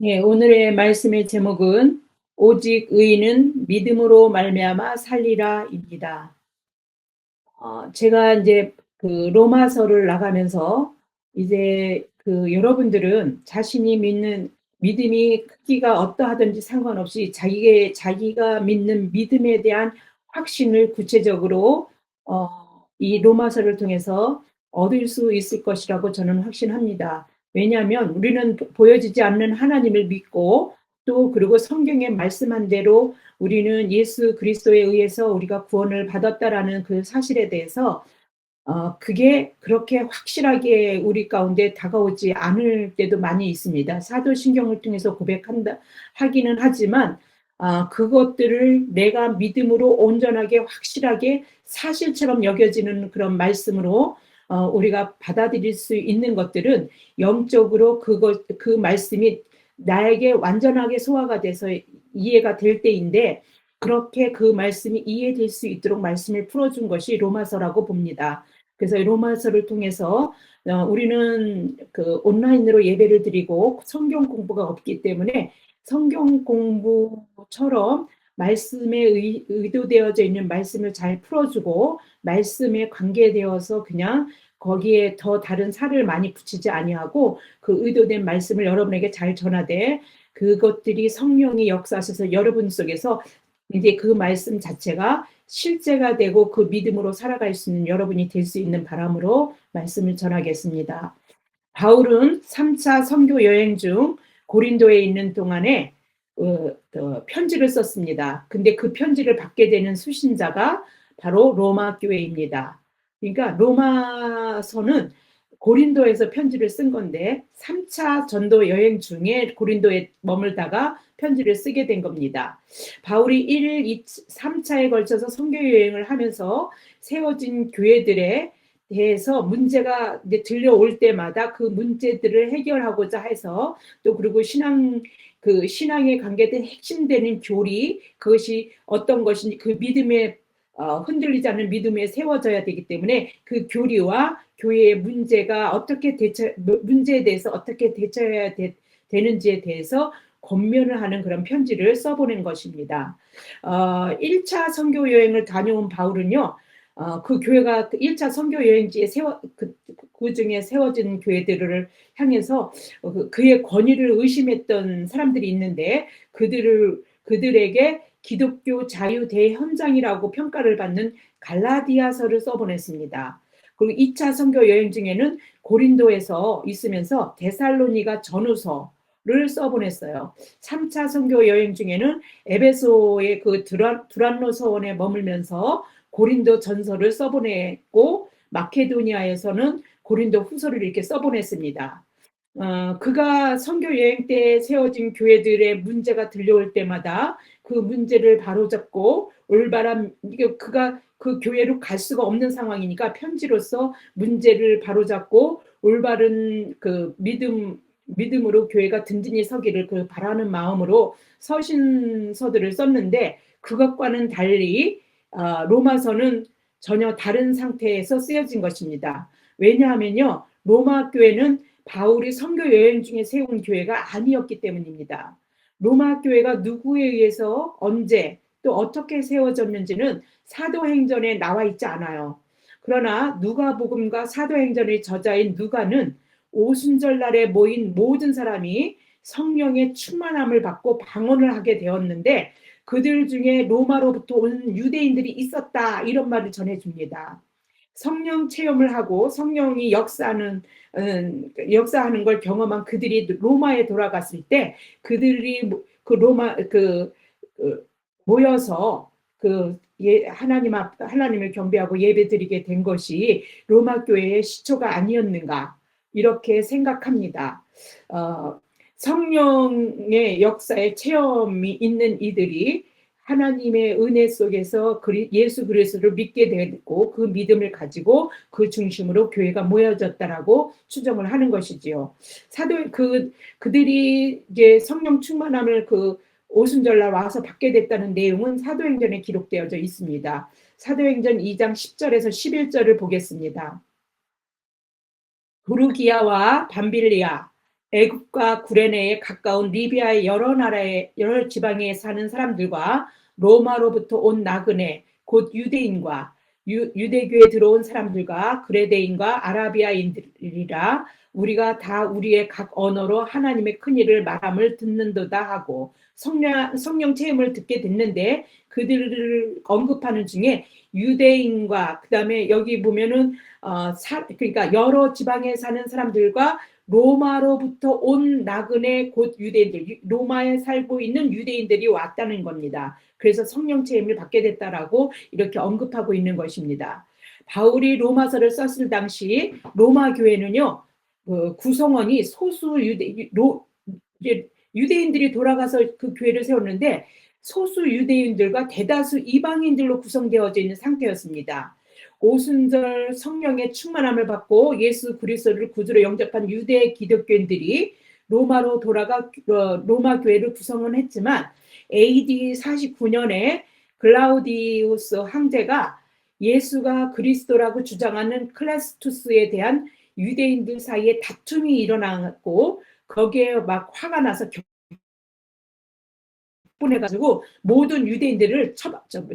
예, 오늘의 말씀의 제목은 오직 의인은 믿음으로 말미암아 살리라입니다. 제가 이제 그 로마서를 나가면서 이제 그 여러분들은 자신이 믿는 믿음이 크기가 어떠하든지 상관없이 자기가 믿는 믿음에 대한 확신을 구체적으로 이 로마서를 통해서 얻을 수 있을 것이라고 저는 확신합니다. 왜냐하면 우리는 보여지지 않는 하나님을 믿고 또 그리고 성경에 말씀한 대로 우리는 예수 그리스도에 의해서 우리가 구원을 받았다라는 그 사실에 대해서 그게 그렇게 확실하게 우리 가운데 다가오지 않을 때도 많이 있습니다. 사도신경을 통해서 고백한다 하기는 하지만 그것들을 내가 믿음으로 온전하게 확실하게 사실처럼 여겨지는 그런 말씀으로 우리가 받아들일 수 있는 것들은 영적으로 그 말씀이 나에게 완전하게 소화가 돼서 이해가 될 때인데 그렇게 그 말씀이 이해될 수 있도록 말씀을 풀어준 것이 로마서라고 봅니다. 그래서 로마서를 통해서 우리는 그 온라인으로 예배를 드리고 성경 공부가 없기 때문에 성경 공부처럼 말씀에 의도되어져 있는 말씀을 잘 풀어주고 말씀에 관계되어서 그냥 거기에 더 다른 살을 많이 붙이지 아니하고 그 의도된 말씀을 여러분에게 잘 전하되 그것들이 성령이 역사하셔서 여러분 속에서 이제 그 말씀 자체가 실제가 되고 그 믿음으로 살아갈 수 있는 여러분이 될 수 있는 바람으로 말씀을 전하겠습니다. 바울은 3차 선교 여행 중 고린도에 있는 동안에 편지를 썼습니다. 근데 그 편지를 받게 되는 수신자가 바로 로마 교회입니다. 그러니까 로마서는 고린도에서 편지를 쓴 건데 3차 전도 여행 중에 고린도에 머물다가 편지를 쓰게 된 겁니다. 바울이 1, 2, 3차에 걸쳐서 선교 여행을 하면서 세워진 교회들의 대해서 문제가 이제 들려올 때마다 그 문제들을 해결하고자 해서 또 그리고 신앙에 관계된 핵심되는 교리 그것이 어떤 것인지 그 믿음에 흔들리지 않는 믿음에 세워져야 되기 때문에 그 교리와 교회의 문제에 대해서 어떻게 대처해야 되는지에 대해서 권면을 하는 그런 편지를 써보낸 것입니다. 1차 선교 여행을 다녀온 바울은요. 그 교회가 1차 선교 여행지에 그 중에 세워진 교회들을 향해서 그의 권위를 의심했던 사람들이 있는데 그들에게 기독교 자유 대현장이라고 평가를 받는 갈라디아서를 써보냈습니다. 그리고 2차 선교 여행 중에는 고린도에서 있으면서 데살로니가 전후서를 써보냈어요. 3차 선교 여행 중에는 에베소의 그 두란노 서원에 머물면서 고린도 전서를 써보냈고 마케도니아에서는 고린도 후서를 이렇게 써보냈습니다. 그가 선교 여행 때 세워진 교회들의 문제가 들려올 때마다 그 문제를 바로잡고 올바른 그가 그 교회로 갈 수가 없는 상황이니까 편지로서 문제를 바로잡고 올바른 그 믿음으로 교회가 든든히 서기를 그 바라는 마음으로 서신서들을 썼는데 그것과는 달리 로마서는 전혀 다른 상태에서 쓰여진 것입니다. 왜냐하면요, 로마 교회는 바울이 선교 여행 중에 세운 교회가 아니었기 때문입니다. 로마 교회가 누구에 의해서 언제 또 어떻게 세워졌는지는 사도행전에 나와 있지 않아요. 그러나 누가복음과 사도행전의 저자인 누가는 오순절날에 모인 모든 사람이 성령의 충만함을 받고 방언을 하게 되었는데 그들 중에 로마로부터 온 유대인들이 있었다 이런 말을 전해줍니다. 성령 체험을 하고 성령이 역사하는 걸 경험한 그들이 로마에 돌아갔을 때 그들이 그 로마 모여서 하나님을 경배하고 예배드리게 된 것이 로마 교회의 시초가 아니었는가 이렇게 생각합니다. 성령의 역사의 체험이 있는 이들이 하나님의 은혜 속에서 예수 그리스도를 믿게 되고 그 믿음을 가지고 그 중심으로 교회가 모여졌다라고 추정을 하는 것이지요. 그들이 이제 성령 충만함을 그 오순절날 와서 받게 됐다는 내용은 사도행전에 기록되어져 있습니다. 사도행전 2장 10절에서 11절을 보겠습니다. 부르기아와 밤빌리아 애굽과 구레네에 가까운 리비아의 여러 나라의 여러 지방에 사는 사람들과 로마로부터 온 나그네 곧 유대인과 유대교에 들어온 사람들과 그레데인과 아라비아인들이라 우리가 다 우리의 각 언어로 하나님의 큰 일을 말함을 듣는도다 하고 성령 체험을 듣게 됐는데 그들을 언급하는 중에 유대인과 그다음에 여기 보면은 그러니까 여러 지방에 사는 사람들과 로마로부터 온 나그네 곧 유대인들, 로마에 살고 있는 유대인들이 왔다는 겁니다. 그래서 성령 체험을 받게 됐다라고 이렇게 언급하고 있는 것입니다. 바울이 로마서를 썼을 당시 로마 교회는요, 구성원이 소수 유대인들이 돌아가서 그 교회를 세웠는데 소수 유대인들과 대다수 이방인들로 구성되어져 있는 상태였습니다. 오순절 성령의 충만함을 받고 예수 그리스도를 구주로 영접한 유대 기독교인들이 로마로 돌아가 로마 교회를 구성은 했지만 AD 49년에 글라우디우스 황제가 예수가 그리스도라고 주장하는 클레스투스에 대한 유대인들 사이에 다툼이 일어났고 거기에 막 화가 나서 분해가지고 모든 유대인들을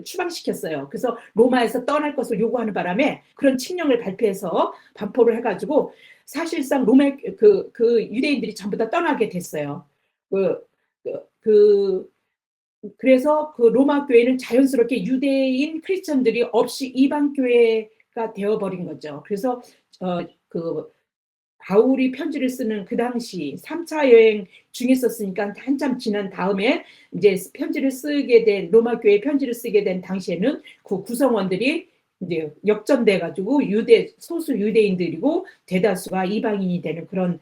추방시켰어요. 그래서 로마에서 떠날 것을 요구하는 바람에 그런 칙령을 발표해서 반포를 해가지고 사실상 로마 그 유대인들이 전부 다 떠나게 됐어요. 그래서 그 로마 교회는 자연스럽게 유대인 크리스천들이 없이 이방 교회가 되어버린 거죠. 그래서 그 바울이 편지를 쓰는 그 당시 3차 여행 중에 썼으니까 한참 지난 다음에 이제 편지를 쓰게 된 로마 교회 편지를 쓰게 된 당시에는 그 구성원들이 이제 역전돼 가지고 소수 유대인들이고 대다수가 이방인이 되는 그런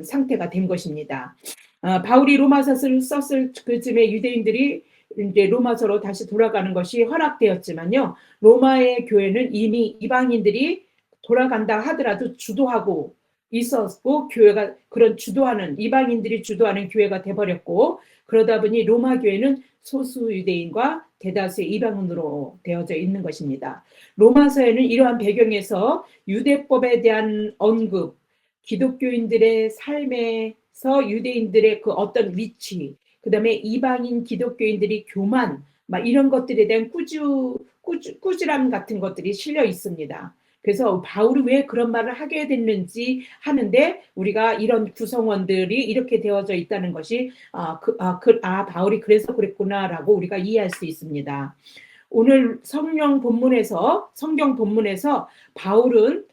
상태가 된 것입니다. 바울이 로마서를 썼을 그쯤에 유대인들이 이제 로마서로 다시 돌아가는 것이 허락되었지만요. 로마의 교회는 이미 이방인들이 돌아간다 하더라도 주도하고 있었고 교회가 그런 주도하는 이방인들이 주도하는 교회가 돼버렸고 그러다 보니 로마 교회는 소수 유대인과 대다수의 이방인으로 되어져 있는 것입니다. 로마서에는 이러한 배경에서 유대법에 대한 언급, 기독교인들의 삶에서 유대인들의 그 어떤 위치, 그 다음에 이방인 기독교인들이 교만, 막 이런 것들에 대한 꾸지람 같은 것들이 실려 있습니다. 그래서 바울이 왜 그런 말을 하게 됐는지 하는데 우리가 이런 구성원들이 이렇게 되어져 있다는 것이 바울이 그래서 그랬구나라고 우리가 이해할 수 있습니다. 오늘 성경 본문에서 바울은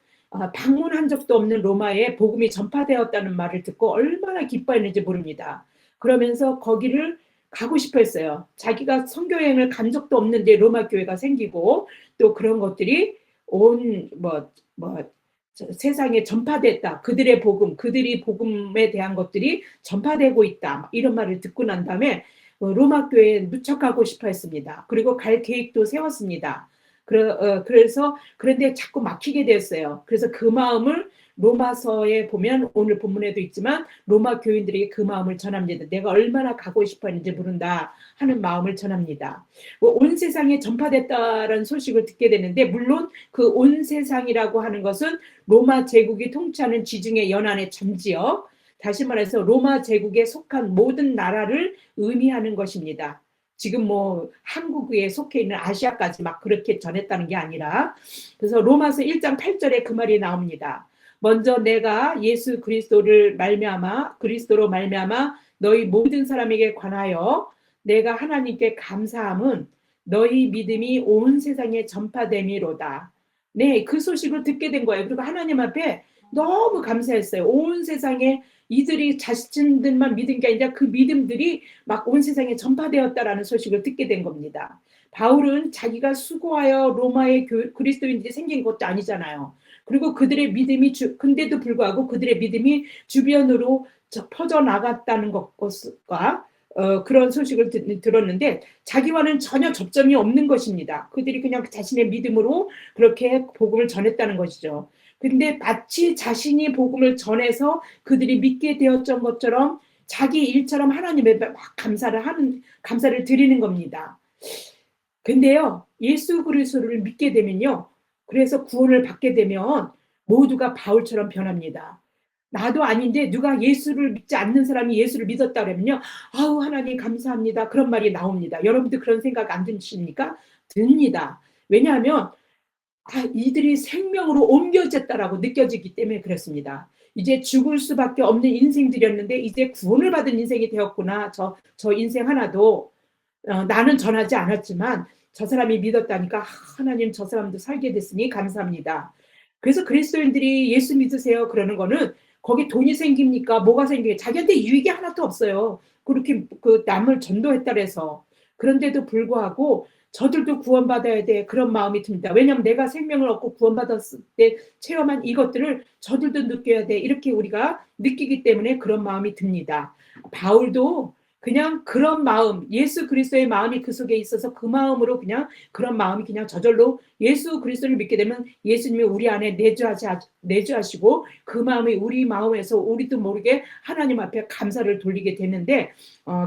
방문한 적도 없는 로마에 복음이 전파되었다는 말을 듣고 얼마나 기뻐했는지 모릅니다. 그러면서 거기를 가고 싶어 했어요. 자기가 선교여행을 간 적도 없는데 로마 교회가 생기고 또 그런 것들이 온 세상에 전파됐다. 그들의 복음, 그들이 복음에 대한 것들이 전파되고 있다. 이런 말을 듣고 난 다음에 로마 교회에 무척 가고 싶어 했습니다. 그리고 갈 계획도 세웠습니다. 그래서 그런데 자꾸 막히게 됐어요. 그래서 그 마음을 로마서에 보면 오늘 본문에도 있지만 로마 교인들에게 그 마음을 전합니다. 내가 얼마나 가고 싶어 했는지 모른다 하는 마음을 전합니다. 온 세상에 전파됐다라는 소식을 듣게 되는데 물론 그 온 세상이라고 하는 것은 로마 제국이 통치하는 지중해 연안의 전 지역, 다시 말해서 로마 제국에 속한 모든 나라를 의미하는 것입니다. 지금 한국에 속해 있는 아시아까지 막 그렇게 전했다는 게 아니라 그래서 로마서 1장 8절에 그 말이 나옵니다. 먼저 내가 예수 그리스도로 말미암아 너희 모든 사람에게 관하여 내가 하나님께 감사함은 너희 믿음이 온 세상에 전파됨이로다. 네, 그 소식을 듣게 된 거예요. 그리고 하나님 앞에 너무 감사했어요. 온 세상에 이들이 자신들만 믿은 게 아니라 그 믿음들이 막 온 세상에 전파되었다라는 소식을 듣게 된 겁니다. 바울은 자기가 수고하여 로마의 그리스도인들이 생긴 것도 아니잖아요. 그리고 그들의 믿음이 근데도 불구하고 그들의 믿음이 주변으로 퍼져나갔다는 것과 그런 소식을 들었는데 자기와는 전혀 접점이 없는 것입니다. 그들이 그냥 자신의 믿음으로 그렇게 복음을 전했다는 것이죠. 근데 마치 자신이 복음을 전해서 그들이 믿게 되었던 것처럼 자기 일처럼 하나님에 막 감사를 드리는 겁니다. 근데요, 예수 그리스도를 믿게 되면요, 그래서 구원을 받게 되면 모두가 바울처럼 변합니다. 나도 아닌데 누가 예수를 믿지 않는 사람이 예수를 믿었다 그러면요. 아우 하나님 감사합니다. 그런 말이 나옵니다. 여러분들 그런 생각 안 드십니까? 듭니다. 왜냐하면 이들이 생명으로 옮겨졌다라고 느껴지기 때문에 그렇습니다. 이제 죽을 수밖에 없는 인생들이었는데 이제 구원을 받은 인생이 되었구나. 저 인생 하나도 나는 전하지 않았지만 저 사람이 믿었다니까 하나님 저 사람도 살게 됐으니 감사합니다. 그래서 그리스도인들이 예수 믿으세요 그러는 거는 거기 돈이 생깁니까? 뭐가 생겨요? 자기한테 유익이 하나도 없어요. 그렇게 그 남을 전도했다 해서. 그런데도 불구하고 저들도 구원받아야 돼. 그런 마음이 듭니다. 왜냐하면 내가 생명을 얻고 구원받았을 때 체험한 이것들을 저들도 느껴야 돼. 이렇게 우리가 느끼기 때문에 그런 마음이 듭니다. 바울도 그냥 그런 마음, 예수 그리스도의 마음이 그 속에 있어서 그 마음으로 그냥 그런 마음이 그냥 저절로 예수 그리스도를 믿게 되면 예수님이 우리 안에 내주하시고 그 마음이 우리 마음에서 우리도 모르게 하나님 앞에 감사를 돌리게 되는데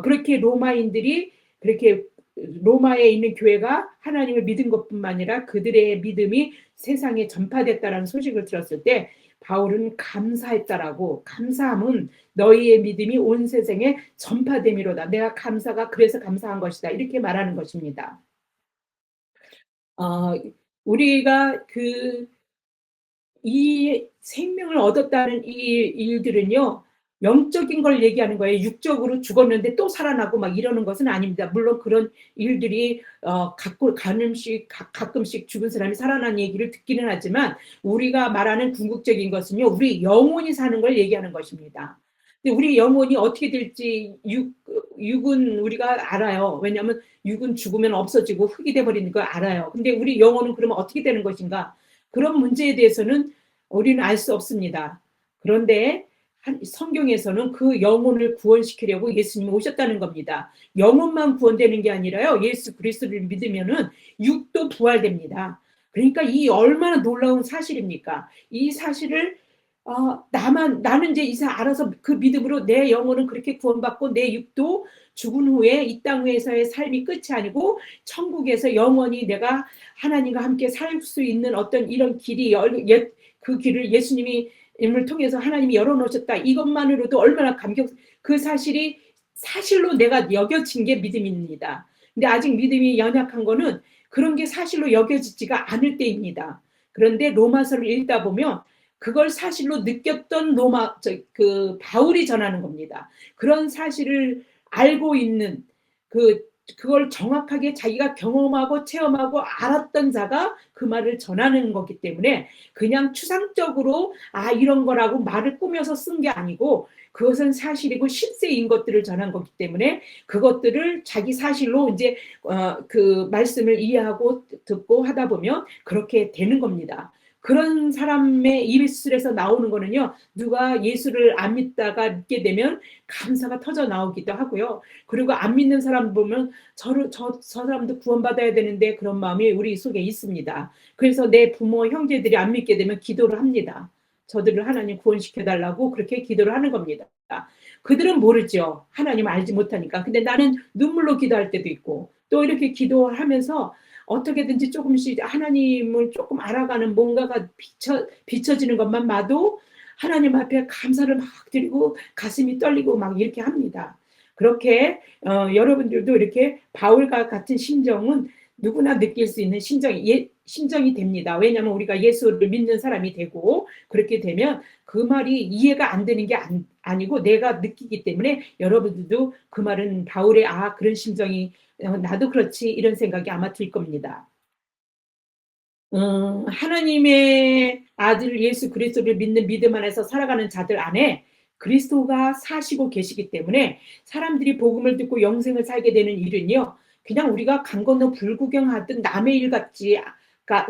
그렇게 로마인들이 그렇게 로마에 있는 교회가 하나님을 믿은 것뿐만 아니라 그들의 믿음이 세상에 전파됐다라는 소식을 들었을 때 바울은 감사했다라고 감사함은 너희의 믿음이 온 세상에 전파됨이로다. 내가 감사가 그래서 감사한 것이다. 이렇게 말하는 것입니다. 어, 우리가 이 생명을 얻었다는 이 일들은요, 영적인 걸 얘기하는 거예요. 육적으로 죽었는데 또 살아나고 막 이러는 것은 아닙니다. 물론 그런 일들이 가끔씩 죽은 사람이 살아난 얘기를 듣기는 하지만 우리가 말하는 궁극적인 것은요, 우리 영혼이 사는 걸 얘기하는 것입니다. 근데 우리 영혼이 어떻게 될지 육은 우리가 알아요. 왜냐하면 육은 죽으면 없어지고 흙이 돼버리는 걸 알아요. 근데 우리 영혼은 그러면 어떻게 되는 것인가? 그런 문제에 대해서는 우리는 알 수 없습니다. 그런데 성경에서는 그 영혼을 구원시키려고 예수님이 오셨다는 겁니다. 영혼만 구원되는 게 아니라요. 예수 그리스도를 믿으면은 육도 부활됩니다. 그러니까 이 얼마나 놀라운 사실입니까? 이 사실을 나는 이제 이사 알아서 그 믿음으로 내 영혼은 그렇게 구원받고 내 육도 죽은 후에 이 땅에서의 삶이 끝이 아니고 천국에서 영원히 내가 하나님과 함께 살 수 있는 어떤 이런 길이 그 길을 예수님이 임을 통해서 하나님이 열어놓으셨다. 이것만으로도 얼마나 그 사실이 사실로 내가 여겨진 게 믿음입니다. 근데 아직 믿음이 연약한 거는 그런 게 사실로 여겨지지가 않을 때입니다. 그런데 로마서를 읽다 보면 그걸 사실로 느꼈던 바울이 전하는 겁니다. 그런 사실을 알고 있는 그걸 정확하게 자기가 경험하고 체험하고 알았던 자가 그 말을 전하는 거기 때문에 그냥 추상적으로 이런 거라고 말을 꾸며서 쓴 게 아니고 그것은 사실이고 실세인 것들을 전한 거기 때문에 그것들을 자기 사실로 이제 그 말씀을 이해하고 듣고 하다 보면 그렇게 되는 겁니다. 그런 사람의 입술에서 나오는 거는요, 누가 예수를 안 믿다가 믿게 되면 감사가 터져 나오기도 하고요. 그리고 안 믿는 사람 보면 저 사람도 구원받아야 되는데 그런 마음이 우리 속에 있습니다. 그래서 내 부모, 형제들이 안 믿게 되면 기도를 합니다. 저들을 하나님 구원시켜달라고 그렇게 기도를 하는 겁니다. 그들은 모르죠. 하나님 알지 못하니까. 근데 나는 눈물로 기도할 때도 있고 또 이렇게 기도하면서 어떻게든지 조금씩 하나님을 조금 알아가는 뭔가가 비춰지는 것만 봐도 하나님 앞에 감사를 막 드리고 가슴이 떨리고 막 이렇게 합니다. 그렇게 여러분들도 이렇게 바울과 같은 심정은 누구나 느낄 수 있는 심정이 됩니다. 왜냐하면 우리가 예수를 믿는 사람이 되고 그렇게 되면 그 말이 이해가 안 되는 게 아니고 내가 느끼기 때문에 여러분들도 그 말은 바울의 그런 심정이 나도 그렇지 이런 생각이 아마 들 겁니다. 하나님의 아들 예수 그리스도를 믿는 믿음 안에서 살아가는 자들 안에 그리스도가 사시고 계시기 때문에 사람들이 복음을 듣고 영생을 살게 되는 일은요. 그냥 우리가 강 건너 불구경하듯 남의 일 같지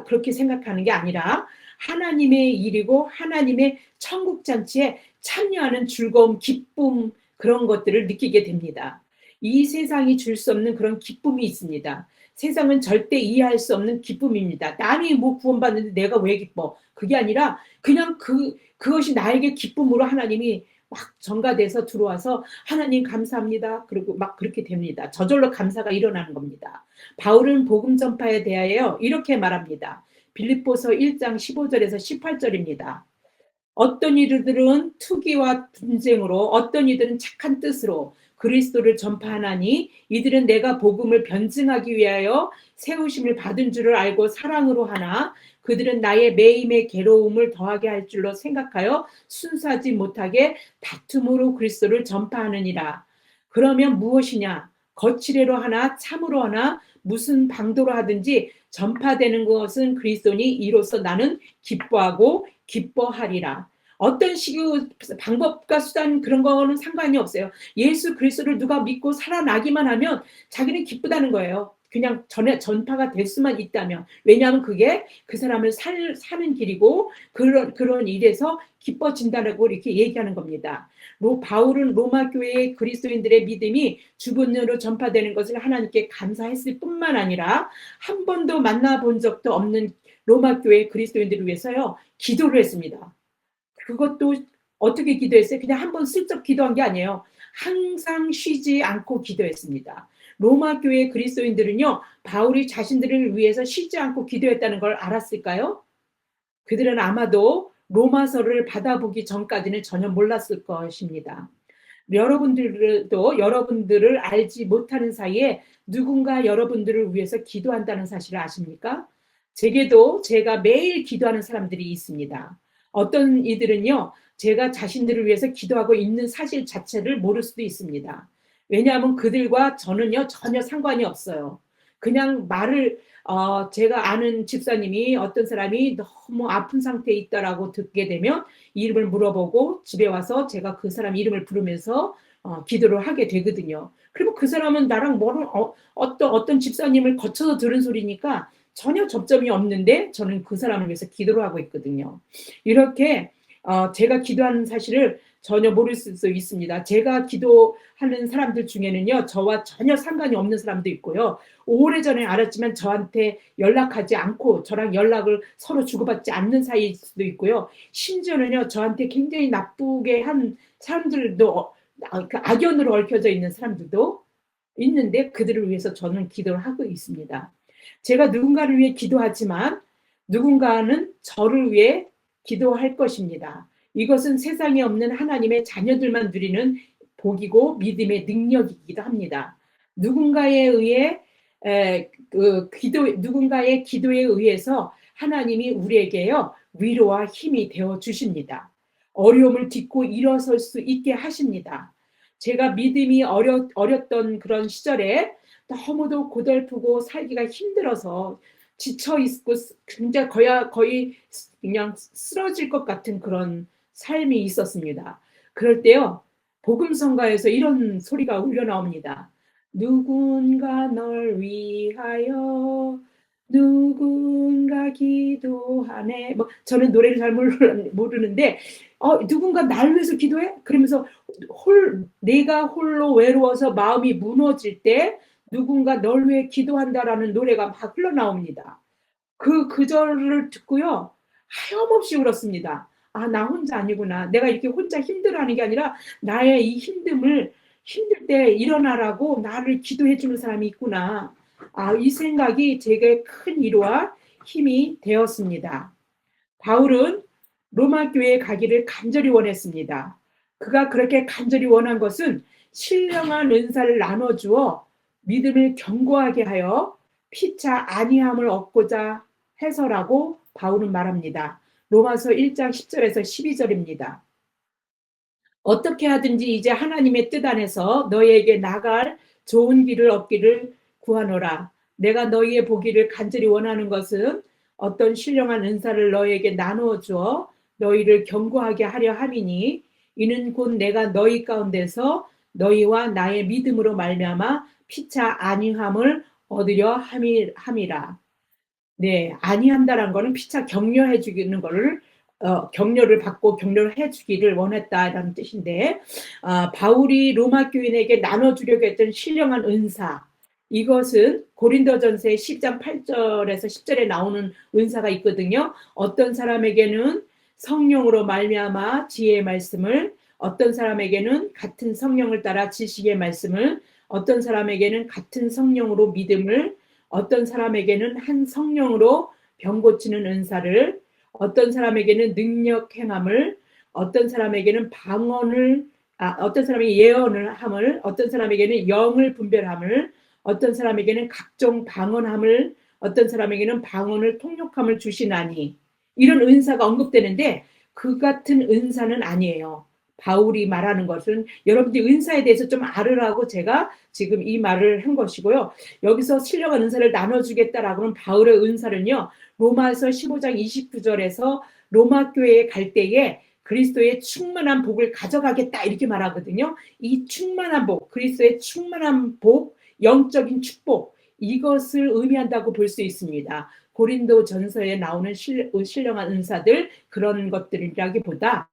그렇게 생각하는 게 아니라 하나님의 일이고 하나님의 천국 잔치에 참여하는 즐거움, 기쁨 그런 것들을 느끼게 됩니다. 이 세상이 줄 수 없는 그런 기쁨이 있습니다. 세상은 절대 이해할 수 없는 기쁨입니다. 남이 뭐 구원받는데 내가 왜 기뻐? 그게 아니라 그냥 그것이 나에게 기쁨으로 하나님이 막 전가돼서 들어와서 하나님 감사합니다. 그리고 막 그렇게 됩니다. 저절로 감사가 일어나는 겁니다. 바울은 복음 전파에 대하여 이렇게 말합니다. 빌립보서 1장 15절에서 18절입니다. 어떤 이들은 투기와 분쟁으로, 어떤 이들은 착한 뜻으로 그리스도를 전파하나니 이들은 내가 복음을 변증하기 위하여 세우심을 받은 줄을 알고 사랑으로 하나 그들은 나의 매임의 괴로움을 더하게 할 줄로 생각하여 순수하지 못하게 다툼으로 그리스도를 전파하느니라. 그러면 무엇이냐? 거칠애로 하나 참으로 하나 무슨 방도로 하든지 전파되는 것은 그리스도니 이로써 나는 기뻐하고 기뻐하리라. 어떤 식의 방법과 수단 그런 거는 상관이 없어요. 예수 그리스도를 누가 믿고 살아나기만 하면 자기는 기쁘다는 거예요. 그냥 전파가 될 수만 있다면. 왜냐하면 그게 그 사람을 사는 길이고 그런 일에서 기뻐진다고 이렇게 얘기하는 겁니다. 바울은 로마 교회의 그리스도인들의 믿음이 주변으로 전파되는 것을 하나님께 감사했을 뿐만 아니라 한 번도 만나본 적도 없는 로마 교회 그리스도인들을 위해서요 기도를 했습니다. 그것도 어떻게 기도했어요? 그냥 한 번 슬쩍 기도한 게 아니에요. 항상 쉬지 않고 기도했습니다. 로마 교회 그리스도인들은요 바울이 자신들을 위해서 쉬지 않고 기도했다는 걸 알았을까요? 그들은 아마도 로마서를 받아보기 전까지는 전혀 몰랐을 것입니다. 여러분들도 여러분들을 알지 못하는 사이에 누군가 여러분들을 위해서 기도한다는 사실을 아십니까? 제게도 제가 매일 기도하는 사람들이 있습니다. 어떤 이들은요, 제가 자신들을 위해서 기도하고 있는 사실 자체를 모를 수도 있습니다. 왜냐하면 그들과 저는요, 전혀 상관이 없어요. 그냥 제가 아는 집사님이 어떤 사람이 너무 아픈 상태에 있다라고 듣게 되면 이름을 물어보고 집에 와서 제가 그 사람 이름을 부르면서 기도를 하게 되거든요. 그리고 그 사람은 나랑 어떤 집사님을 거쳐서 들은 소리니까 전혀 접점이 없는데 저는 그 사람을 위해서 기도를 하고 있거든요. 이렇게 제가 기도하는 사실을 전혀 모를 수 있습니다. 제가 기도하는 사람들 중에는요, 저와 전혀 상관이 없는 사람도 있고요. 오래전에 알았지만 저한테 연락하지 않고 저랑 연락을 서로 주고받지 않는 사이일 수도 있고요. 심지어는요, 저한테 굉장히 나쁘게 한 사람들도, 악연으로 얽혀져 있는 사람들도 있는데 그들을 위해서 저는 기도를 하고 있습니다. 제가 누군가를 위해 기도하지만 누군가는 저를 위해 기도할 것입니다. 이것은 세상에 없는 하나님의 자녀들만 누리는 복이고 믿음의 능력이기도 합니다. 누군가에 의해 누군가의 기도에 의해서 하나님이 우리에게요 위로와 힘이 되어 주십니다. 어려움을 딛고 일어설 수 있게 하십니다. 제가 믿음이 어렸던 그런 시절에 너무도 고달프고 살기가 힘들어서 지쳐 있고 굉장히 거의 그냥 쓰러질 것 같은 그런 삶이 있었습니다. 그럴 때요 복음성가에서 이런 소리가 울려 나옵니다. 누군가 널 위하여 누군가 기도하네. 뭐 저는 노래를 잘 모르는데 누군가 날 위해서 기도해? 그러면서 내가 홀로 외로워서 마음이 무너질 때 누군가 널 위해 기도한다라는 노래가 막 흘러나옵니다. 그 구절을 듣고요. 하염없이 울었습니다. 아, 나 혼자 아니구나. 내가 이렇게 혼자 힘들어하는 게 아니라 나의 이 힘들 때 일어나라고 나를 기도해 주는 사람이 있구나. 이 생각이 제게 큰 위로와 힘이 되었습니다. 바울은 로마 교회에 가기를 간절히 원했습니다. 그가 그렇게 간절히 원한 것은 신령한 은사를 나눠주어 믿음을 견고하게 하여 피차 안위함을 얻고자 해서라고 바울은 말합니다. 로마서 1장 10절에서 12절입니다. 어떻게 하든지 이제 하나님의 뜻 안에서 너희에게 나갈 좋은 길을 얻기를 구하노라. 내가 너희의 보기를 간절히 원하는 것은 어떤 신령한 은사를 너희에게 나누어 주어 너희를 견고하게 하려 함이니 이는 곧 내가 너희 가운데서 너희와 나의 믿음으로 말미암아 피차 안위함을 얻으려 함이라. 네, 안위한다라는 거는 피차 격려해 주기는 거를 격려를 받고 격려를 해주기를 원했다라는 뜻인데 바울이 로마 교인에게 나눠주려고 했던 신령한 은사 이것은 고린도전서 10장 8절에서 10절에 나오는 은사가 있거든요. 어떤 사람에게는 성령으로 말미암아 지혜의 말씀을 어떤 사람에게는 같은 성령을 따라 지식의 말씀을 어떤 사람에게는 같은 성령으로 믿음을 어떤 사람에게는 한 성령으로 병 고치는 은사를 어떤 사람에게는 능력 행함을 어떤 사람에게는 어떤 사람이 예언을 함을, 어떤 사람에게는 영을 분별함을, 어떤 사람에게는 각종 방언함을, 어떤 사람에게는 방언을 통역함을 주시나니, 이런 은사가 언급되는데 그 같은 은사는 아니에요. 바울이 말하는 것은 여러분들이 은사에 대해서 좀 알으라고 제가 지금 이 말을 한 것이고요. 여기서 신령한 은사를 나눠주겠다라고 하는 바울의 은사는요, 로마서 15장 29절에서 로마 교회에 갈 때에 그리스도의 충만한 복을 가져가겠다 이렇게 말하거든요. 이 충만한 복, 그리스도의 충만한 복, 영적인 축복, 이것을 의미한다고 볼 수 있습니다. 고린도 전서에 나오는 신령한 은사들, 그런 것들이라기보다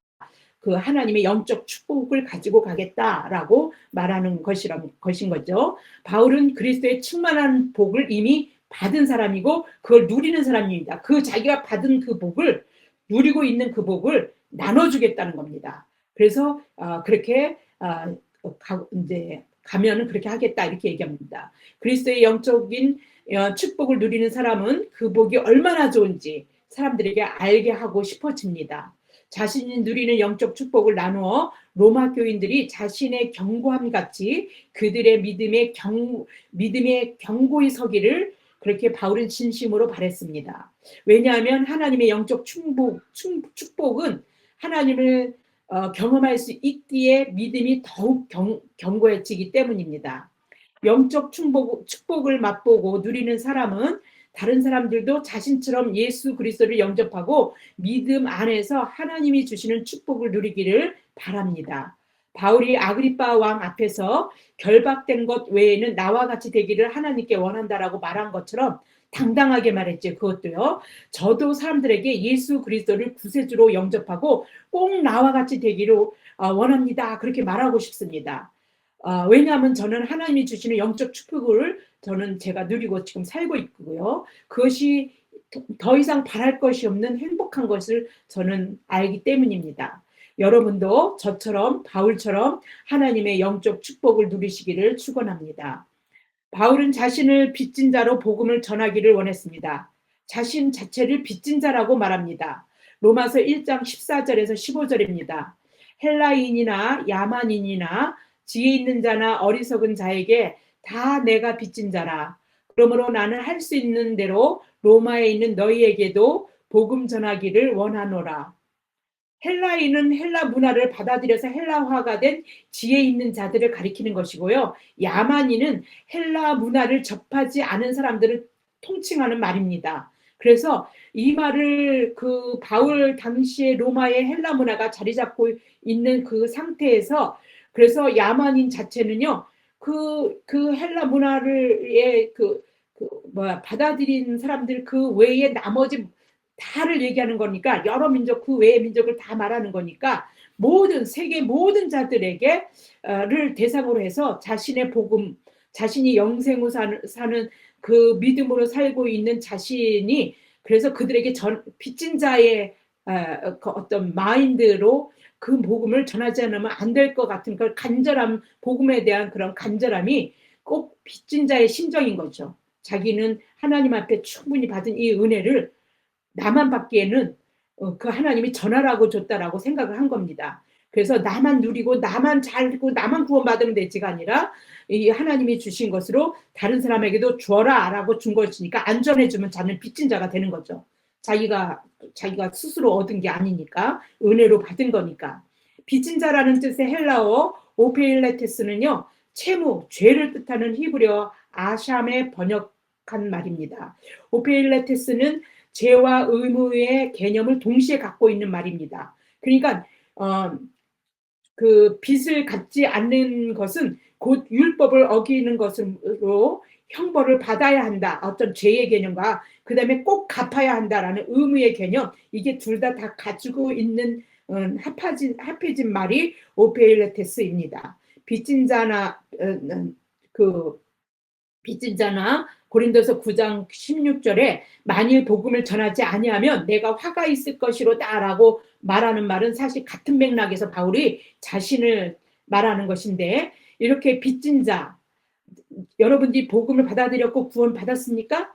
그 하나님의 영적 축복을 가지고 가겠다라고 말하는 것인 거죠. 바울은 그리스도의 충만한 복을 이미 받은 사람이고 그걸 누리는 사람입니다. 그 자기가 받은 그 복을, 누리고 있는 그 복을 나눠주겠다는 겁니다. 그래서 그렇게 이제 가면은 그렇게 하겠다 이렇게 얘기합니다. 그리스도의 영적인 축복을 누리는 사람은 그 복이 얼마나 좋은지 사람들에게 알게 하고 싶어집니다. 자신이 누리는 영적 축복을 나누어 로마 교인들이 자신의 경고함 같이 그들의 믿음의 경고히 서기를 그렇게 바울은 진심으로 바랬습니다. 왜냐하면 하나님의 영적 축복은 하나님을 경험할 수 있기에 믿음이 더욱 견고해지기 때문입니다. 영적 축복을 맛보고 누리는 사람은 다른 사람들도 자신처럼 예수 그리스도를 영접하고 믿음 안에서 하나님이 주시는 축복을 누리기를 바랍니다. 바울이 아그리빠 왕 앞에서 결박된 것 외에는 나와 같이 되기를 하나님께 원한다라고 말한 것처럼 당당하게 말했죠. 그것도요. 저도 사람들에게 예수 그리스도를 구세주로 영접하고 꼭 나와 같이 되기를 원합니다. 그렇게 말하고 싶습니다. 왜냐하면 저는 하나님이 주시는 영적 축복을 저는 제가 누리고 지금 살고 있고요. 그것이 더 이상 바랄 것이 없는 행복한 것을 저는 알기 때문입니다. 여러분도 저처럼 바울처럼 하나님의 영적 축복을 누리시기를 축원합니다. 바울은 자신을 빚진 자로 복음을 전하기를 원했습니다. 자신 자체를 빚진 자라고 말합니다. 로마서 1장 14절에서 15절입니다. 헬라인이나 야만인이나 지혜 있는 자나 어리석은 자에게 다 내가 빚진 자라. 그러므로 나는 할 수 있는 대로 로마에 있는 너희에게도 복음 전하기를 원하노라. 헬라인은 헬라 문화를 받아들여서 헬라화가 된 지혜 있는 자들을 가리키는 것이고요. 야만인은 헬라 문화를 접하지 않은 사람들을 통칭하는 말입니다. 그래서 이 말을 그 바울 당시에 로마의 헬라 문화가 자리 잡고 있는 그 상태에서, 그래서 야만인 자체는요, 그 헬라 문화를 받아들인 사람들 그 외에 나머지 다를 얘기하는 거니까, 여러 민족 그 외의 민족을 다 말하는 거니까 세계 모든 자들에게를 대상으로 해서 자신의 복음, 자신이 영생으로 사는 그 믿음으로 살고 있는 자신이, 그래서 그들에게 빚진 자의 그 어떤 마인드로 그 복음을 전하지 않으면 안 될 것 같은 그 간절함, 복음에 대한 그런 간절함이 꼭 빚진 자의 심정인 거죠. 자기는 하나님 앞에 충분히 받은 이 은혜를 나만 받기에는 그 하나님이 전하라고 줬다라고 생각을 한 겁니다. 그래서 나만 누리고 나만 잘고 나만 구원받으면 되지가 아니라 이 하나님이 주신 것으로 다른 사람에게도 주어라라고 준 것이니까 안 전해주면 자는 빚진 자가 되는 거죠. 자기가 스스로 얻은 게 아니니까, 은혜로 받은 거니까. 빚진 자라는 뜻의 헬라어 오페일레테스는요, 채무, 죄를 뜻하는 히브리어 아샴에 번역한 말입니다. 오페일레테스는 죄와 의무의 개념을 동시에 갖고 있는 말입니다. 그러니까 그 빚을 갚지 않는 것은 곧 율법을 어기는 것으로 형벌을 받아야 한다. 어떤 죄의 개념과 그 다음에 꼭 갚아야 한다라는 의무의 개념, 이게 둘 다 가지고 있는 합해진 말이 오페일레테스입니다. 빚진 자나 고린도서 9장 16절에 만일 복음을 전하지 아니하면 내가 화가 있을 것이로다라고 말하는 말은 사실 같은 맥락에서 바울이 자신을 말하는 것인데, 이렇게 빚진 자, 여러분들이 복음을 받아들였고 구원 받았습니까?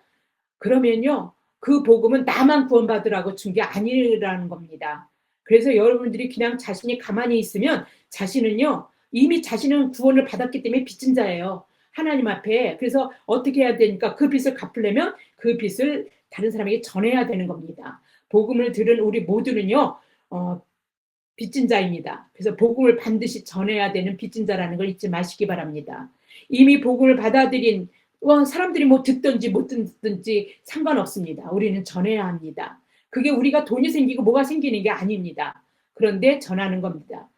그러면요, 그 복음은 나만 구원받으라고 준 게 아니라는 겁니다. 그래서 여러분들이 그냥 자신이 가만히 있으면 자신은요, 이미 자신은 구원을 받았기 때문에 빚진 자예요. 하나님 앞에. 그래서 어떻게 해야 되니까 그 빚을 갚으려면 그 빚을 다른 사람에게 전해야 되는 겁니다. 복음을 들은 우리 모두는요, 어, 빚진 자입니다. 그래서 복음을 반드시 전해야 되는 빚진 자라는 걸 잊지 마시기 바랍니다. 이미 복음을 받아들인 사람들이 뭐 듣든지 못 듣든지 상관없습니다. 우리는 전해야 합니다. 그게 우리가 돈이 생기고 뭐가 생기는 게 아닙니다. 그런데 전하는 겁니다.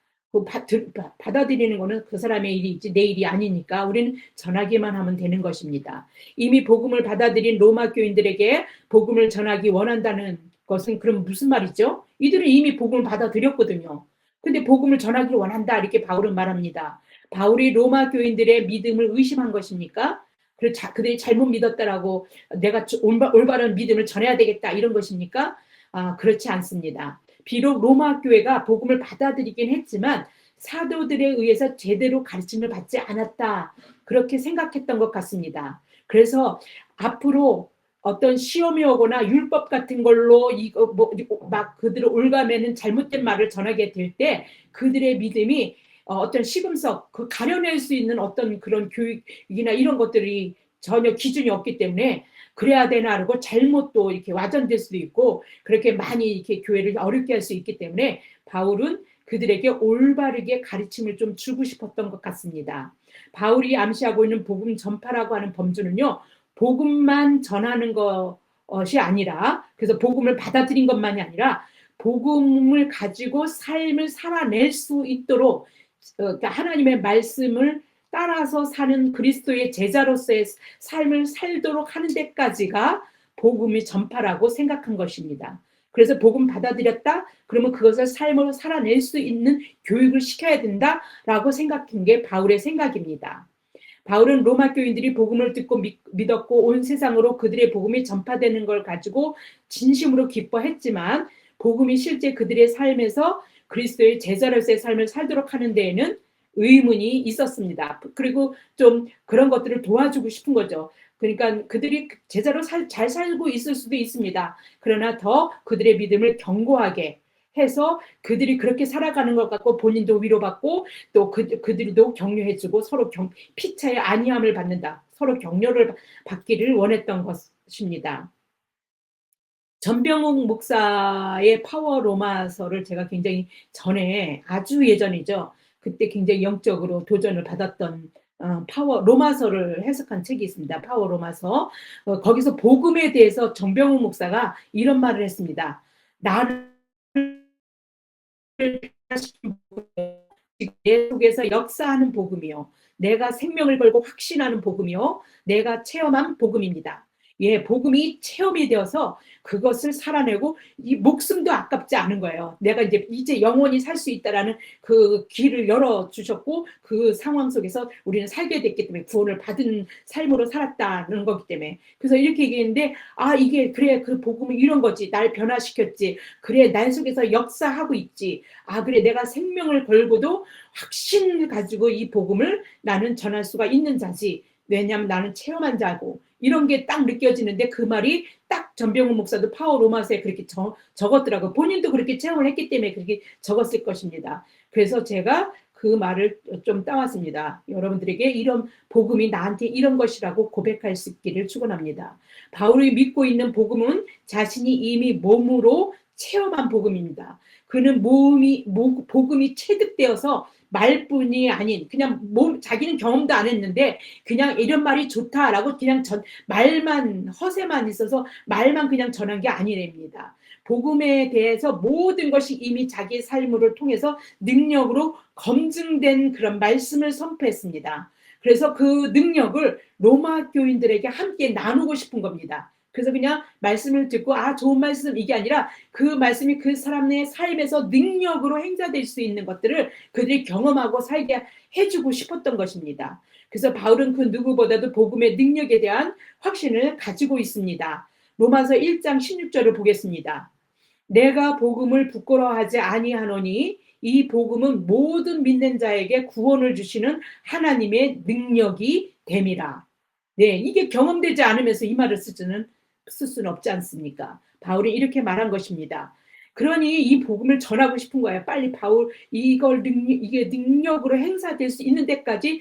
받아들이는 거는 그 사람의 일이지 내 일이 아니니까 우리는 전하기만 하면 되는 것입니다. 이미 복음을 받아들인 로마 교인들에게 복음을 전하기 원한다는 것은 그럼 무슨 말이죠? 이들은 이미 복음을 받아들였거든요. 근데 복음을 전하기를 원한다 이렇게 바울은 말합니다. 바울이 로마 교인들의 믿음을 의심한 것입니까? 그들이 잘못 믿었다라고 내가 올바른 믿음을 전해야 되겠다 이런 것입니까? 그렇지 않습니다. 비록 로마 교회가 복음을 받아들이긴 했지만 사도들에 의해서 제대로 가르침을 받지 않았다. 그렇게 생각했던 것 같습니다. 그래서 앞으로 어떤 시험이 오거나 율법 같은 걸로 이거 막 그들을 올가매는 잘못된 말을 전하게 될 때 그들의 믿음이 어떤 시금석 그 가려낼 수 있는 어떤 그런 교육이나 이런 것들이 전혀 기준이 없기 때문에 그래야 되나 하고 잘못 또 이렇게 와전될 수도 있고 그렇게 많이 이렇게 교회를 어렵게 할 수 있기 때문에 바울은 그들에게 올바르게 가르침을 좀 주고 싶었던 것 같습니다. 바울이 암시하고 있는 복음 전파라고 하는 범주는요. 복음만 전하는 것이 아니라 그래서 복음을 받아들인 것만이 아니라 복음을 가지고 삶을 살아낼 수 있도록 그러니까 하나님의 말씀을 따라서 사는 그리스도의 제자로서의 삶을 살도록 하는 데까지가 복음의 전파라고 생각한 것입니다. 그래서 복음 받아들였다? 그러면 그것을 삶으로 살아낼 수 있는 교육을 시켜야 된다라고 생각한 게 바울의 생각입니다. 바울은 로마 교인들이 복음을 듣고 믿었고 온 세상으로 그들의 복음이 전파되는 걸 가지고 진심으로 기뻐했지만 복음이 실제 그들의 삶에서 그리스도의 제자로서의 삶을 살도록 하는 데에는 의문이 있었습니다. 그리고 좀 그런 것들을 도와주고 싶은 거죠. 그러니까 그들이 제자로 잘 살고 있을 수도 있습니다. 그러나 더 그들의 믿음을 견고하게 해서 그들이 그렇게 살아가는 것 같고 본인도 위로받고 또 그들도 격려해주고 서로 피차의 안위함을 받는다. 서로 격려를 받기를 원했던 것입니다. 전병욱 목사의 파워 로마서를 제가 굉장히 전에 아주 예전이죠. 그때 굉장히 영적으로 도전을 받았던 파워 로마서를 해석한 책이 있습니다. 파워 로마서. 거기서 복음에 대해서 전병욱 목사가 이런 말을 했습니다. 나를 내 속에서 역사하는 복음이요. 내가 생명을 걸고 확신하는 복음이요. 내가 체험한 복음입니다. 예, 복음이 체험이 되어서 그것을 살아내고 이 목숨도 아깝지 않은 거예요. 내가 이제 영원히 살 수 있다라는 그 길을 열어 주셨고 그 상황 속에서 우리는 살게 됐기 때문에 구원을 받은 삶으로 살았다는 거기 때문에 그래서 이렇게 얘기했는데 이게 그래 그 복음이 이런 거지 날 변화시켰지 그래 날 속에서 역사하고 있지 그래 내가 생명을 걸고도 확신을 가지고 이 복음을 나는 전할 수가 있는 자지 왜냐하면 나는 체험한 자고 이런 게 딱 느껴지는데 그 말이 딱 전병훈 목사도 파워 로마서에 그렇게 적었더라고요. 본인도 그렇게 체험을 했기 때문에 그렇게 적었을 것입니다. 그래서 제가 그 말을 좀 따왔습니다. 여러분들에게 이런 복음이 나한테 이런 것이라고 고백할 수 있기를 축원합니다. 바울이 믿고 있는 복음은 자신이 이미 몸으로 체험한 복음입니다. 그는 복음이 체득되어서 말뿐이 아닌 그냥 자기는 경험도 안 했는데 그냥 이런 말이 좋다라고 그냥 말만 허세만 있어서 말만 그냥 전한 게 아니랍니다. 복음에 대해서 모든 것이 이미 자기의 삶을 통해서 능력으로 검증된 그런 말씀을 선포했습니다. 그래서 그 능력을 로마 교인들에게 함께 나누고 싶은 겁니다. 그래서 그냥 말씀을 듣고 좋은 말씀 이게 아니라 그 말씀이 그 사람의 삶에서 능력으로 행사될 수 있는 것들을 그들이 경험하고 살게 해주고 싶었던 것입니다. 그래서 바울은 그 누구보다도 복음의 능력에 대한 확신을 가지고 있습니다. 로마서 1장 16절을 보겠습니다. 내가 복음을 부끄러워하지 아니하노니 이 복음은 모든 믿는 자에게 구원을 주시는 하나님의 능력이 됨이라. 네, 이게 경험되지 않으면서 이 말을 쓸 수는 없지 않습니까? 바울이 이렇게 말한 것입니다. 그러니 이 복음을 전하고 싶은 거예요. 빨리 바울 이게 능력으로 행사될 수 있는 데까지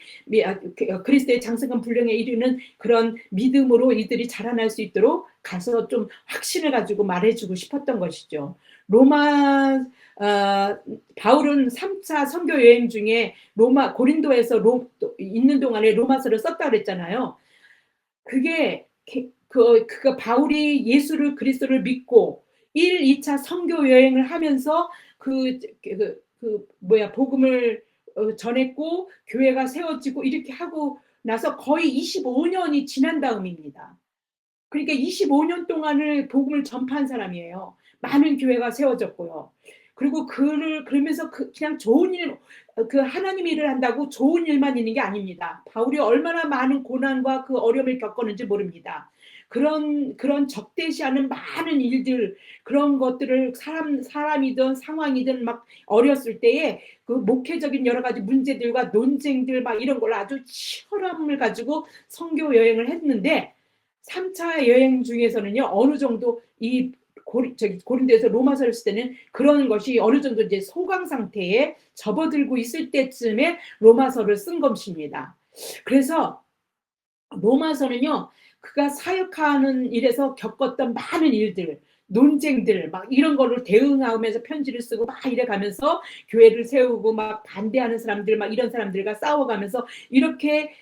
그리스도의 장성한 분량에 이르는 그런 믿음으로 이들이 자라날 수 있도록 가서 좀 확신을 가지고 말해주고 싶었던 것이죠. 로마 바울은 3차 선교 여행 중에 고린도에서 있는 동안에 로마서를 썼다 그랬잖아요. 그게 그가 바울이 예수를 그리스도를 믿고 1, 2차 선교 여행을 하면서 복음을 전했고 교회가 세워지고 이렇게 하고 나서 거의 25년이 지난 다음입니다. 그러니까 25년 동안을 복음을 전파한 사람이에요. 많은 교회가 세워졌고요. 그리고 그러면서 그냥 좋은 일, 하나님 일을 한다고 좋은 일만 있는 게 아닙니다. 바울이 얼마나 많은 고난과 그 어려움을 겪었는지 모릅니다. 그런 적대시하는 많은 일들, 그런 것들을 사람이든 상황이든 막 어렸을 때에 그 목회적인 여러 가지 문제들과 논쟁들 막 이런 걸 아주 치열함을 가지고 선교 여행을 했는데 3차 여행 중에서는요, 어느 정도 고린도에서 로마서를 쓸 때는 그런 것이 어느 정도 이제 소강 상태에 접어들고 있을 때쯤에 로마서를 쓴 것입니다. 그래서 로마서는요, 그가 사역하는 일에서 겪었던 많은 일들, 논쟁들, 막 이런 거를 대응하면서 편지를 쓰고 막 이래 가면서 교회를 세우고 막 반대하는 사람들, 막 이런 사람들과 싸워가면서 이렇게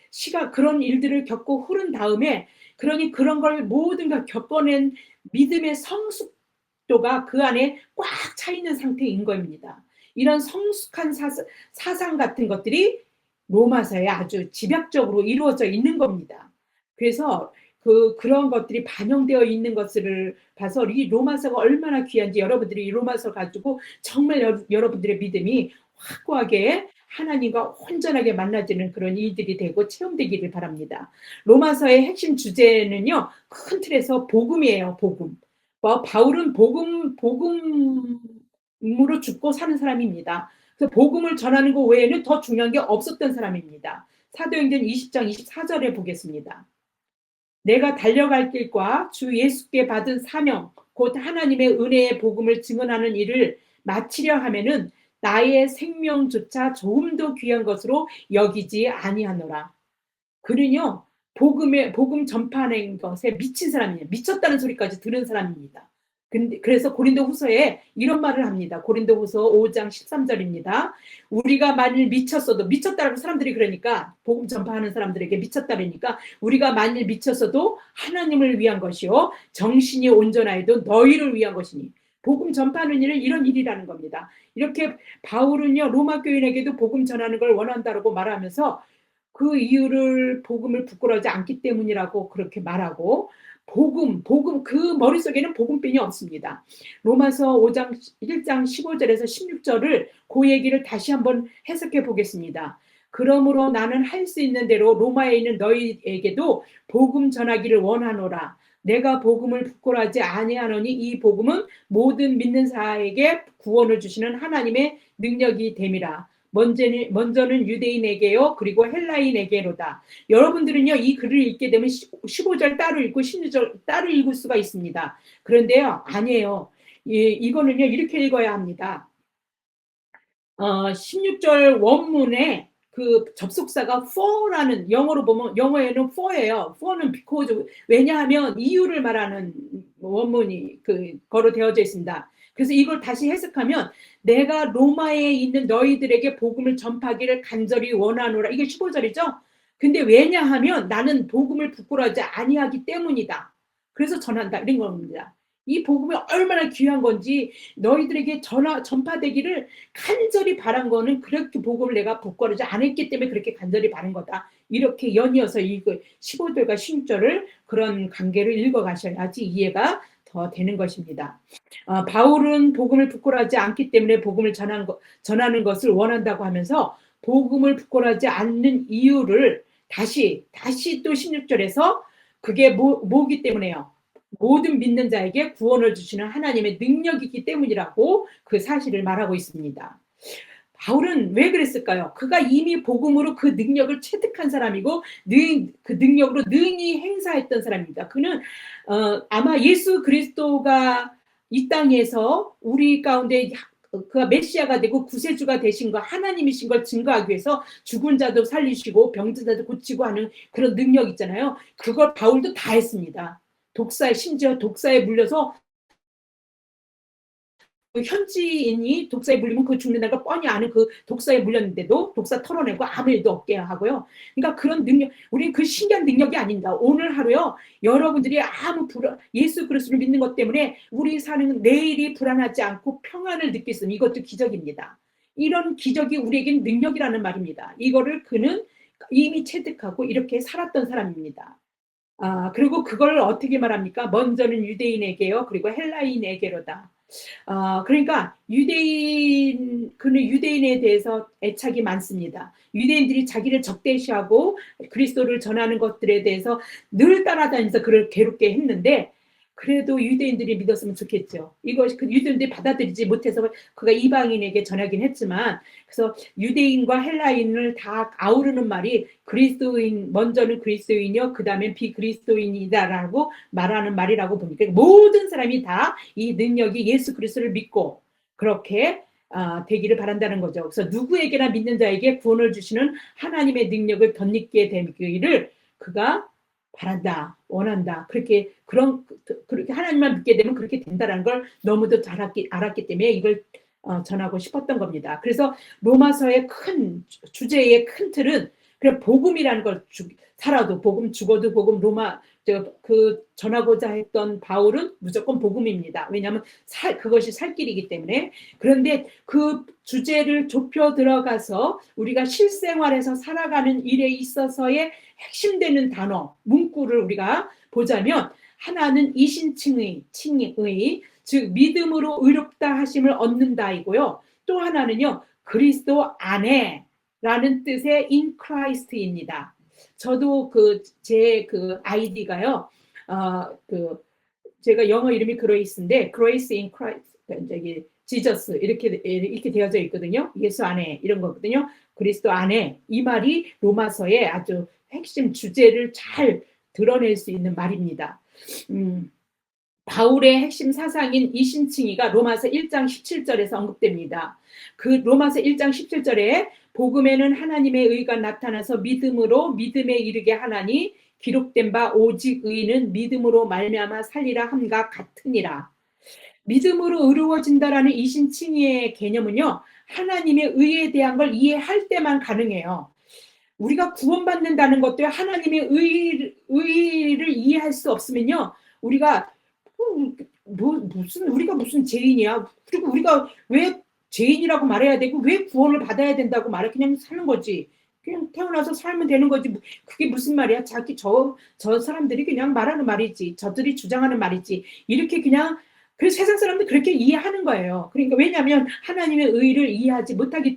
그런 일들을 겪고 흐른 다음에 그러니 그런 걸 모든 걸 겪어낸 믿음의 성숙도가 그 안에 꽉 차 있는 상태인 겁니다. 이런 성숙한 사상 같은 것들이 로마서에 아주 집약적으로 이루어져 있는 겁니다. 그래서 그런 것들이 반영되어 있는 것을 봐서 이 로마서가 얼마나 귀한지 여러분들이 이 로마서 가지고 정말 여러분들의 믿음이 확고하게 하나님과 온전하게 만나지는 그런 일들이 되고 체험되기를 바랍니다. 로마서의 핵심 주제는요, 큰 틀에서 복음이에요. 복음. 바울은 복음으로 죽고 사는 사람입니다. 그래서 복음을 전하는 것 외에는 더 중요한 게 없었던 사람입니다. 사도행전 20장 24절에 보겠습니다. 내가 달려갈 길과 주 예수께 받은 사명 곧 하나님의 은혜의 복음을 증언하는 일을 마치려 하면은 나의 생명조차 조금도 귀한 것으로 여기지 아니하노라. 그는요, 복음 전파하는 것에 미친 사람이에요. 미쳤다는 소리까지 들은 사람입니다. 그래서 고린도후서에 이런 말을 합니다. 고린도후서 5장 13절입니다. 우리가 만일 미쳤다라고 사람들이 그러니까 복음 전파하는 사람들에게 미쳤다라니까 우리가 만일 미쳤어도 하나님을 위한 것이요 정신이 온전하여도 너희를 위한 것이니 복음 전파하는 일은 이런 일이라는 겁니다. 이렇게 바울은요 로마 교인에게도 복음 전하는 걸 원한다라고 말하면서 그 이유를 복음을 부끄러워하지 않기 때문이라고 그렇게 말하고 복음 그 머릿속에는 복음뿐이 없습니다. 로마서 5장 1장 15절에서 16절을 그 얘기를 다시 한번 해석해 보겠습니다. 그러므로 나는 할 수 있는 대로 로마에 있는 너희에게도 복음 전하기를 원하노라. 내가 복음을 부끄러워하지 아니하노니 이 복음은 모든 믿는 자에게 구원을 주시는 하나님의 능력이 됨이라. 먼저는 유대인에게요 그리고 헬라인에게로다. 여러분들은요 이 글을 읽게 되면 15절 따로 읽고 16절 따로 읽을 수가 있습니다. 그런데요 아니에요. 이거는요 이렇게 읽어야 합니다. 16절 원문에 그 접속사가 for라는 영어로 보면 영어에는 for예요. for는 because 왜냐하면 이유를 말하는 원문이 거로 되어져 있습니다. 그래서 이걸 다시 해석하면 내가 로마에 있는 너희들에게 복음을 전파하기를 간절히 원하노라. 이게 15절이죠. 근데 왜냐하면 나는 복음을 부끄러워하지 아니하기 때문이다. 그래서 전한다. 이런 겁니다. 이 복음이 얼마나 귀한 건지 너희들에게 전파되기를 간절히 바란 거는 그렇게 복음을 내가 부끄러워하지 않았기 때문에 그렇게 간절히 바란 거다. 이렇게 연이어서 15절과 16절을 그런 관계를 읽어가셔야지 이해가 더 되는 것입니다. 바울은 복음을 부끄러워하지 않기 때문에 복음을 전하는 것을 원한다고 하면서 복음을 부끄러워하지 않는 이유를 다시 또 16절에서 그게 뭐기 때문에요. 모든 믿는 자에게 구원을 주시는 하나님의 능력이기 때문이라고 그 사실을 말하고 있습니다. 바울은 왜 그랬을까요? 그가 이미 복음으로 그 능력을 체득한 사람이고 그 능력으로 능히 행사했던 사람입니다. 그는 아마 예수 그리스도가 이 땅에서 우리 가운데 그가 메시아가 되고 구세주가 되신 거, 하나님이신 걸 증거하기 위해서 죽은 자도 살리시고 병든 자도 고치고 하는 그런 능력 있잖아요. 그걸 바울도 다 했습니다. 심지어 독사에 물려서 그 현지인이 독사에 물리면 그 죽는다는 걸 뻔히 아는 그 독사에 물렸는데도 독사 털어내고 아무 일도 없게 하고요. 그러니까 그런 능력, 우리는 그 신기한 능력이 아닙니다. 오늘 하루요, 여러분들이 예수 그리스도를 믿는 것 때문에 우리 사는 내일이 불안하지 않고 평안을 느낄 수 있는 이것도 기적입니다. 이런 기적이 우리에겐 능력이라는 말입니다. 이거를 그는 이미 체득하고 이렇게 살았던 사람입니다. 그리고 그걸 어떻게 말합니까? 먼저는 유대인에게요, 그리고 헬라인에게로다. 그러니까 그는 유대인에 대해서 애착이 많습니다. 유대인들이 자기를 적대시하고 그리스도를 전하는 것들에 대해서 늘 따라다니면서 그를 괴롭게 했는데, 그래도 유대인들이 믿었으면 좋겠죠. 이것이 그 유대인들이 받아들이지 못해서 그가 이방인에게 전하긴 했지만, 그래서 유대인과 헬라인을 다 아우르는 말이 그리스도인, 먼저는 그리스도인이요, 그 다음엔 비그리스도인이다라고 말하는 말이라고 보니까 모든 사람이 다 이 능력이 예수 그리스도를 믿고 그렇게 되기를 바란다는 거죠. 그래서 누구에게나 믿는 자에게 구원을 주시는 하나님의 능력을 덧입게 되기를 그가 바란다, 원한다. 그렇게 하나님만 믿게 되면 그렇게 된다라는 걸 너무도 잘 알았기 때문에 이걸 전하고 싶었던 겁니다. 그래서 로마서의 큰 주제의 큰 틀은 그냥 복음이라는 걸 살아도 복음, 죽어도 복음, 그 전하고자 했던 바울은 무조건 복음입니다. 왜냐하면 그것이 살 길이기 때문에. 그런데 그 주제를 좁혀 들어가서 우리가 실생활에서 살아가는 일에 있어서의 핵심되는 단어, 문구를 우리가 보자면, 하나는 이신칭의, 즉 믿음으로 의롭다 하심을 얻는다이고요. 또 하나는요, 그리스도 안에 라는 뜻의 in Christ입니다. 저도 제 아이디가요, 제가 영어 이름이 그레이스인데, Grace in Christ, 저기 지저스 이렇게 되어져 있거든요. 예수 안에 이런 거거든요. 그리스도 안에, 이 말이 로마서의 아주 핵심 주제를 잘 드러낼 수 있는 말입니다. 바울의 핵심 사상인 이신칭의가 로마서 1장 17절에서 언급됩니다. 그 로마서 1장 17절에 복음에는 하나님의 의가 나타나서 믿음으로 믿음에 이르게 하나니 기록된 바 오직 의는 믿음으로 말미암아 살리라 함과 같으니라. 믿음으로 의로워진다라는 이신칭의의 개념은요, 하나님의 의에 대한 걸 이해할 때만 가능해요. 우리가 구원받는다는 것도 하나님의 의를 이해할 수 없으면요, 우리가 우리가 무슨 죄인이야? 그리고 우리가 왜 죄인이라고 말해야 되고 왜 구원을 받아야 된다고 말해? 그냥 사는 거지. 그냥 태어나서 살면 되는 거지. 그게 무슨 말이야? 저 사람들이 그냥 말하는 말이지. 저들이 주장하는 말이지. 이렇게 그냥 그래서 세상 사람들 그렇게 이해하는 거예요. 그러니까 왜냐하면 하나님의 의를 이해하지 못하기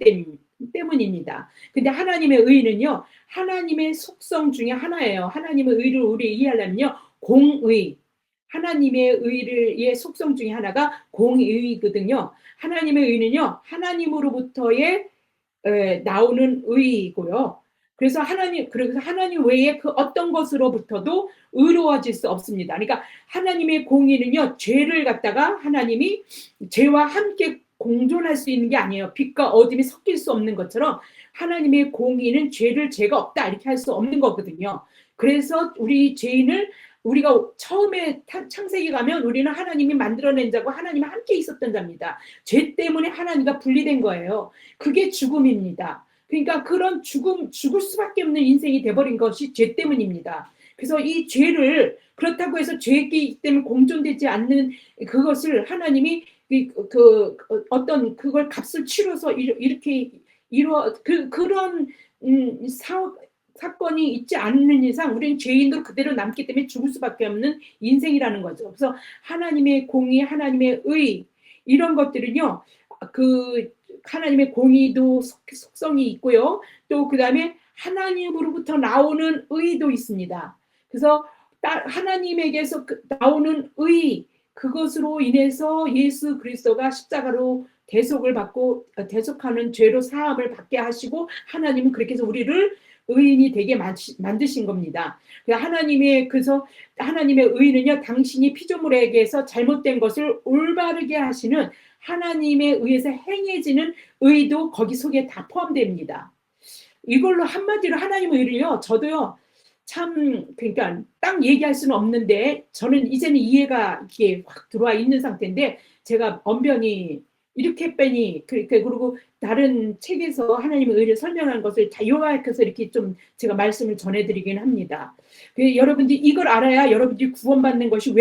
때문입니다. 근데 하나님의 의는요, 하나님의 속성 중에 하나예요. 하나님의 의를 우리 이해하려면요, 공의. 하나님의 의의 속성 중에 하나가 공의거든요. 하나님의 의는요, 하나님으로부터의 나오는 의이고요. 그래서 하나님 외에 그 어떤 것으로부터도 의로워질 수 없습니다. 그러니까 하나님의 공의는요, 죄를 갖다가 하나님이 죄와 함께 공존할 수 있는 게 아니에요. 빛과 어둠이 섞일 수 없는 것처럼 하나님의 공의는 죄가 없다 이렇게 할 수 없는 거거든요. 그래서 우리 죄인을 우리가 처음에 창세기 가면 우리는 하나님이 만들어낸 자고 하나님이 함께 있었던 자입니다. 죄 때문에 하나님과 분리된 거예요. 그게 죽음입니다. 그러니까 그런 죽을 수밖에 없는 인생이 돼버린 것이 죄 때문입니다. 그래서 이 죄를, 그렇다고 해서 죄이기 때문에 공존되지 않는 그것을 하나님이 어떤 그걸 값을 치러서 이렇게 그런 사건이 있지 않는 이상 우리는 죄인으로 그대로 남기 때문에 죽을 수밖에 없는 인생이라는 거죠. 그래서 하나님의 공의, 하나님의 의, 이런 것들은요, 하나님의 공의도 속성이 있고요. 또 그 다음에 하나님으로부터 나오는 의도 있습니다. 그래서 하나님에게서 나오는 의, 그것으로 인해서 예수 그리스도가 십자가로 대속을 받고 대속하는 죄로 사함을 받게 하시고, 하나님은 그렇게 해서 우리를 의인이 되게 만드신 겁니다. 그래서 하나님의 의는요, 당신이 피조물에게서 잘못된 것을 올바르게 하시는 하나님에 의해서 행해지는 의도 거기 속에 다 포함됩니다. 이걸로 한마디로 하나님의 의를요, 저도요, 참, 그러니까 딱 얘기할 수는 없는데, 저는 이제는 이해가 이게 확 들어와 있는 상태인데, 제가 언변이 이렇게 빼니, 그리고 다른 책에서 하나님의 의를 설명한 것을 다 요약해서 이렇게 좀 제가 말씀을 전해드리긴 합니다. 여러분들이 이걸 알아야 여러분들이 구원받는 것이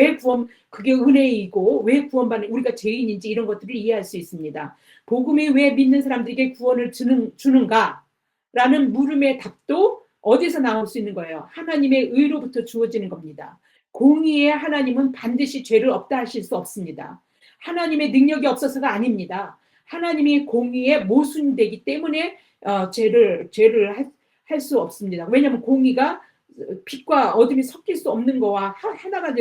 그게 은혜이고, 왜 구원받는, 우리가 죄인인지 이런 것들을 이해할 수 있습니다. 복음이 왜 믿는 사람들에게 구원을 주는가? 라는 물음의 답도 어디서 나올 수 있는 거예요? 하나님의 의로부터 주어지는 겁니다. 공의의 하나님은 반드시 죄를 없다 하실 수 없습니다. 하나님의 능력이 없어서가 아닙니다. 하나님이 공의에 모순되기 때문에 죄를 할 수 없습니다. 왜냐하면 공의가 빛과 어둠이 섞일 수 없는 거와 하나가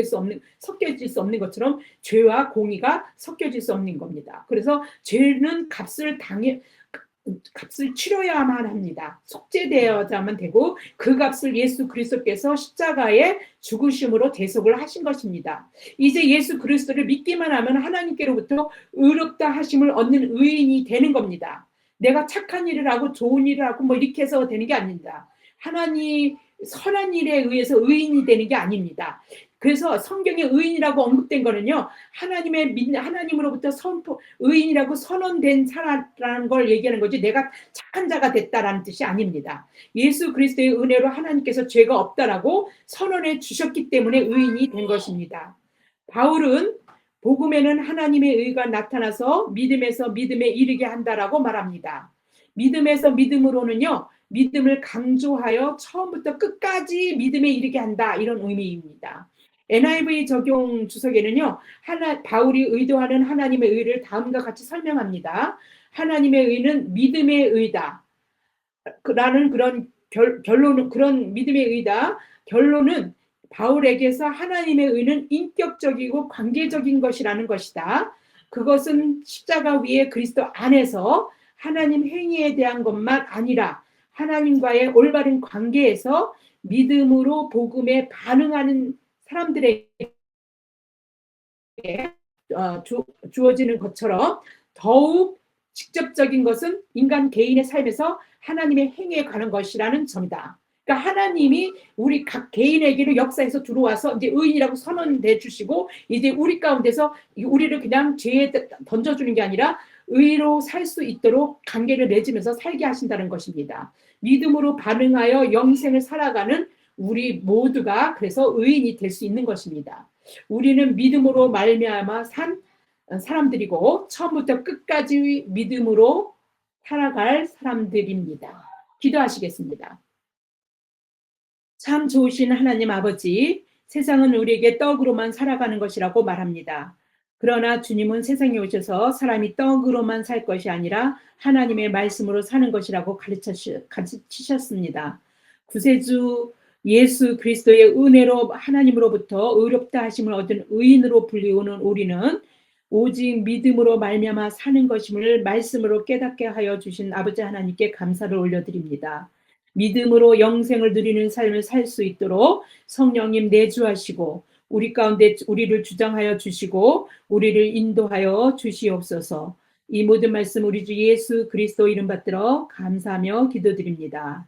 섞여질 수 없는 것처럼 죄와 공의가 섞여질 수 없는 겁니다. 그래서 죄는 값을 치러야만 합니다. 속죄되어야만 되고 그 값을 예수 그리스도께서 십자가에 죽으심으로 대속을 하신 것입니다. 이제 예수 그리스도를 믿기만 하면 하나님께로부터 의롭다 하심을 얻는 의인이 되는 겁니다. 내가 착한 일을 하고 좋은 일을 하고 뭐 이렇게 해서 되는 게 아닙니다. 하나님 선한 일에 의해서 의인이 되는 게 아닙니다. 그래서 성경에 의인이라고 언급된 거는요, 하나님으로부터 의인이라고 선언된 사람이라는 걸 얘기하는 거지, 내가 착한 자가 됐다라는 뜻이 아닙니다. 예수 그리스도의 은혜로 하나님께서 죄가 없다라고 선언해 주셨기 때문에 의인이 된 것입니다. 바울은 복음에는 하나님의 의가 나타나서 믿음에서 믿음에 이르게 한다라고 말합니다. 믿음에서 믿음으로는요, 믿음을 강조하여 처음부터 끝까지 믿음에 이르게 한다, 이런 의미입니다. NIV 적용 주석에는요, 바울이 의도하는 하나님의 의를 다음과 같이 설명합니다. 하나님의 의는 믿음의 의다 라는 그런 결론은, 그런 믿음의 의다. 결론은 바울에게서 하나님의 의는 인격적이고 관계적인 것이라는 것이다. 그것은 십자가 위에 그리스도 안에서 하나님 행위에 대한 것만 아니라 하나님과의 올바른 관계에서 믿음으로 복음에 반응하는 사람들에게 주어지는 것처럼 더욱 직접적인 것은 인간 개인의 삶에서 하나님의 행위에 관한 것이라는 점이다. 그러니까 하나님이 우리 각 개인에게로 역사에서 들어와서 이제 의인이라고 선언해 주시고 이제 우리 가운데서 우리를 그냥 죄에 던져주는 게 아니라 의로 살 수 있도록 관계를 맺으면서 살게 하신다는 것입니다. 믿음으로 반응하여 영생을 살아가는 우리 모두가 그래서 의인이 될 수 있는 것입니다. 우리는 믿음으로 말미암아 산 사람들이고 처음부터 끝까지 믿음으로 살아갈 사람들입니다. 기도하시겠습니다. 참 좋으신 하나님 아버지, 세상은 우리에게 떡으로만 살아가는 것이라고 말합니다. 그러나 주님은 세상에 오셔서 사람이 떡으로만 살 것이 아니라 하나님의 말씀으로 사는 것이라고 가르치셨습니다. 구세주 예수 그리스도의 은혜로 하나님으로부터 의롭다 하심을 얻은 의인으로 불리우는 우리는 오직 믿음으로 말미암아 사는 것임을 말씀으로 깨닫게 하여 주신 아버지 하나님께 감사를 올려드립니다. 믿음으로 영생을 누리는 삶을 살 수 있도록 성령님 내주하시고 우리 가운데 우리를 주장하여 주시고 우리를 인도하여 주시옵소서. 이 모든 말씀 우리 주 예수 그리스도 이름 받들어 감사하며 기도드립니다.